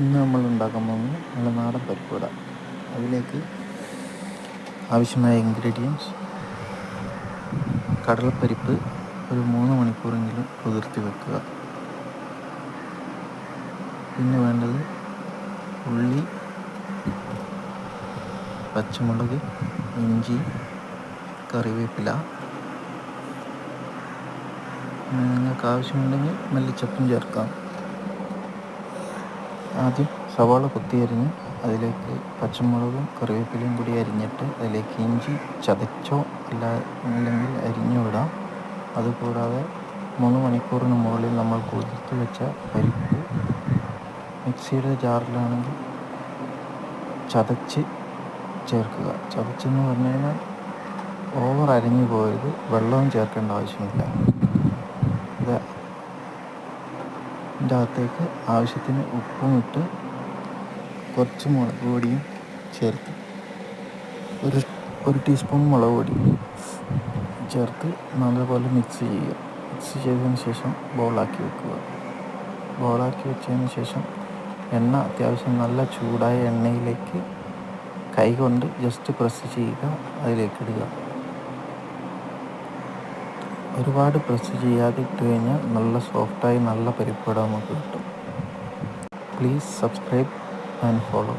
ഇന്ന് നമ്മൾ ഉണ്ടാക്കാൻ പോകുന്നത് നല്ല നാടൻ പരിപ്പ് വട. അതിലേക്ക് ആവശ്യമായ ഇൻഗ്രീഡിയൻസ്: കടലപ്പരിപ്പ് ഒരു 3 മണിക്കൂറെങ്കിലും കുതിർത്തി വെക്കുക. പിന്നെ വേണ്ടത് ഉള്ളി, പച്ചമുളക്, ഇഞ്ചി, കറിവേപ്പില. നിങ്ങൾക്ക് ആവശ്യമുണ്ടെങ്കിൽ മല്ലിച്ചപ്പും ചേർക്കാം. ആദ്യം സവാള കൊത്തി അരിഞ്ഞ് അതിലേക്ക് പച്ചമുളകും കറിവേപ്പിലയും കൂടി അരിഞ്ഞിട്ട് അതിലേക്ക് ഇഞ്ചി ചതച്ചോ അല്ലെങ്കിൽ അരിഞ്ഞോ ഇടാം. അതുകൂടാതെ 3 മണിക്കൂറിന് മുകളിൽ നമ്മൾ കുതിർത്ത് വെച്ച പരിപ്പ് മിക്സിയുടെ ജാറിലാണെങ്കിൽ ചതച്ച് ചേർക്കുക. ചതച്ചെന്ന് പറഞ്ഞു കഴിഞ്ഞാൽ ഓവർ അരിഞ്ഞു പോയത്, വെള്ളവും ചേർക്കേണ്ട ആവശ്യമില്ല. ഇതിൻ്റെ അകത്തേക്ക് ആവശ്യത്തിന് ഉപ്പും ഇട്ട് കുറച്ച് മുളക് പൊടിയും ചേർത്ത് ഒരു ടീസ്പൂൺ മുളക് പൊടി ചേർത്ത് നല്ലപോലെ മിക്സ് ചെയ്യുക. മിക്സ് ചെയ്തതിന് ശേഷം ബൗളാക്കി വെക്കുക. ബൗളാക്കി വെച്ചതിന് ശേഷം എണ്ണ അത്യാവശ്യം നല്ല ചൂടായ എണ്ണയിലേക്ക് കൈകൊണ്ട് ജസ്റ്റ് പ്രസ് ചെയ്യുക, അതിലേക്ക് ഇടുക. ഒരുപാട് പ്രസ് ചെയ്യാതെ ഇട്ട് കഴിഞ്ഞാൽ നല്ല സോഫ്റ്റായി നല്ല പരിപ്പ് വട നമുക്ക് കിട്ടും. Please subscribe and follow.